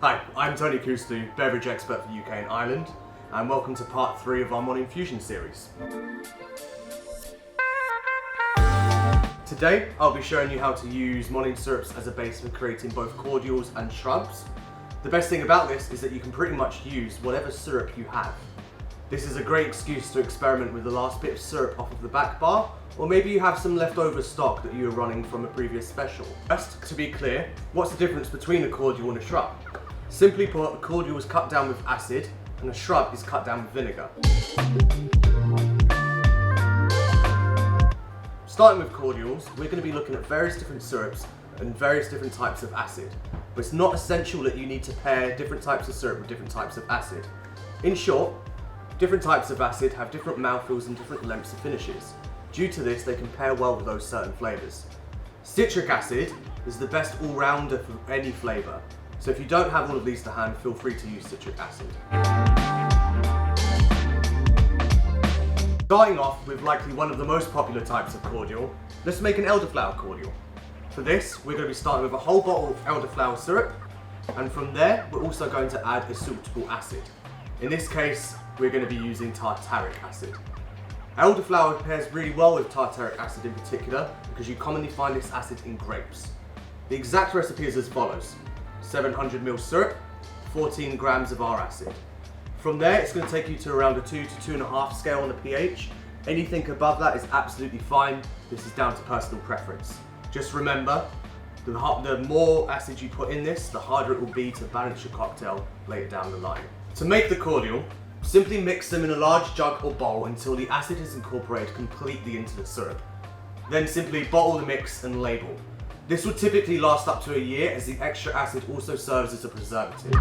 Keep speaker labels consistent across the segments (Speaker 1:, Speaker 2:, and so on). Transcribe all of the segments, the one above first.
Speaker 1: Hi, I'm Tony Kustu, beverage expert for UK and Ireland, and welcome to part 3 of our MONINfusion series. Today, I'll be showing you how to use MONIN syrups as a base for creating both cordials and shrubs. The best thing about this is that you can pretty much use whatever syrup you have. This is a great excuse to experiment with the last bit of syrup off of the back bar, or maybe you have some leftover stock that you were running from a previous special. First, to be clear, what's the difference between a cordial and a shrub? Simply put, a cordial is cut down with acid, and a shrub is cut down with vinegar. Starting with cordials, we're going to be looking at various different syrups and various different types of acid. But it's not essential that you need to pair different types of syrup with different types of acid. In short, different types of acid have different mouthfeels and different lengths of finishes. Due to this, they can pair well with those certain flavours. Citric acid is the best all-rounder for any flavour. So if you don't have all of these to hand, feel free to use citric acid. Starting off with likely one of the most popular types of cordial, let's make an elderflower cordial. For this, we're going to be starting with a whole bottle of elderflower syrup, and from there, we're also going to add a suitable acid. In this case, we're going to be using tartaric acid. Elderflower pairs really well with tartaric acid in particular because you commonly find this acid in grapes. The exact recipe is as follows: 700 ml syrup, 14 grams of our acid. From there, it's going to take you to around a 2 to 2.5 scale on the pH. Anything above that is absolutely fine. This is down to personal preference. Just remember, the more acid you put in this, the harder it will be to balance your cocktail later down the line. To make the cordial, simply mix them in a large jug or bowl until the acid is incorporated completely into the syrup. Then simply bottle the mix and label. This will typically last up to a year, as the extra acid also serves as a preservative.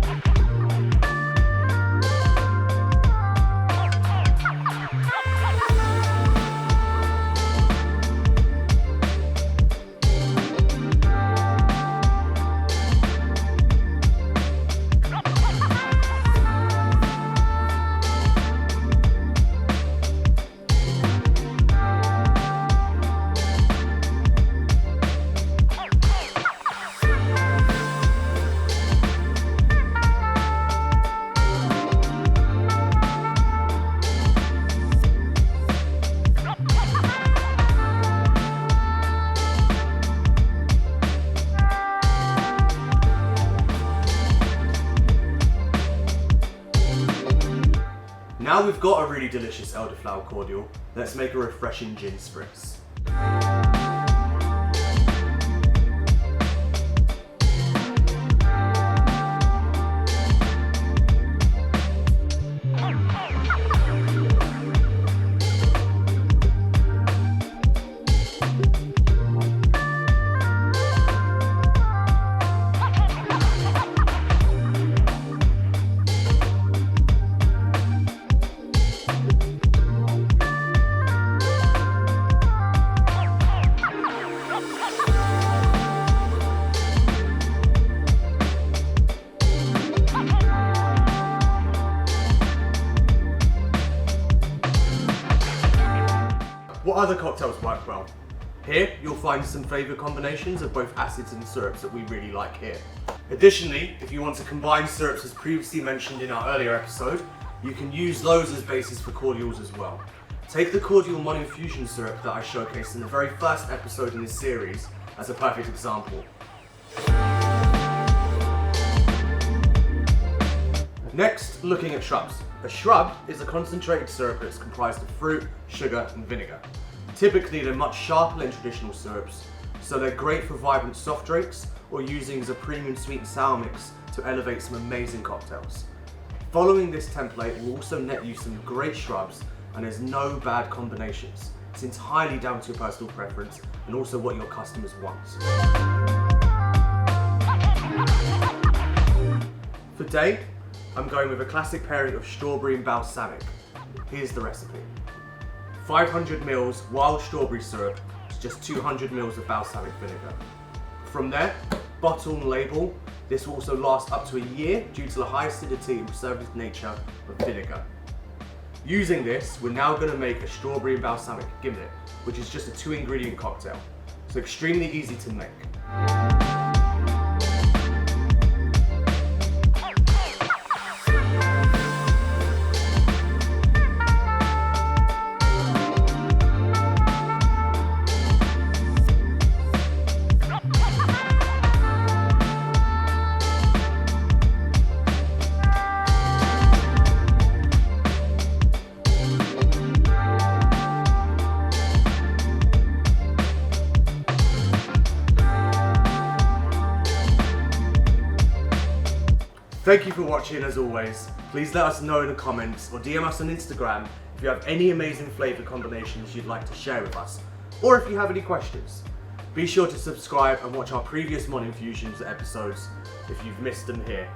Speaker 1: Now we've got a really delicious elderflower cordial, let's make a refreshing gin spritz. What other cocktails work well? Here, you'll find some favourite combinations of both acids and syrups that we really like here. Additionally, if you want to combine syrups as previously mentioned in our earlier episode, you can use those as bases for cordials as well. Take the cordial MONINfusion syrup that I showcased in the very first episode in this series as a perfect example. Next, looking at shrubs. A shrub is a concentrated syrup that's comprised of fruit, sugar and vinegar. Typically they're much sharper than traditional syrups, so they're great for vibrant soft drinks or using as a premium sweet and sour mix to elevate some amazing cocktails. Following this template will also net you some great shrubs, and there's no bad combinations. It's entirely down to your personal preference and also what your customers want. For day, I'm going with a classic pairing of strawberry and balsamic. Here's the recipe. 500 ml wild strawberry syrup to just 200 ml of balsamic vinegar. From there, bottle and label. This will also last up to a year due to the high acidity and preservative nature of vinegar. Using this, we're now going to make a strawberry and balsamic gimlet, which is just a 2-ingredient cocktail. So extremely easy to make. Thank you for watching as always. Please let us know in the comments or DM us on Instagram if you have any amazing flavour combinations you'd like to share with us, or if you have any questions. Be sure to subscribe and watch our previous MONINfusions episodes if you've missed them here.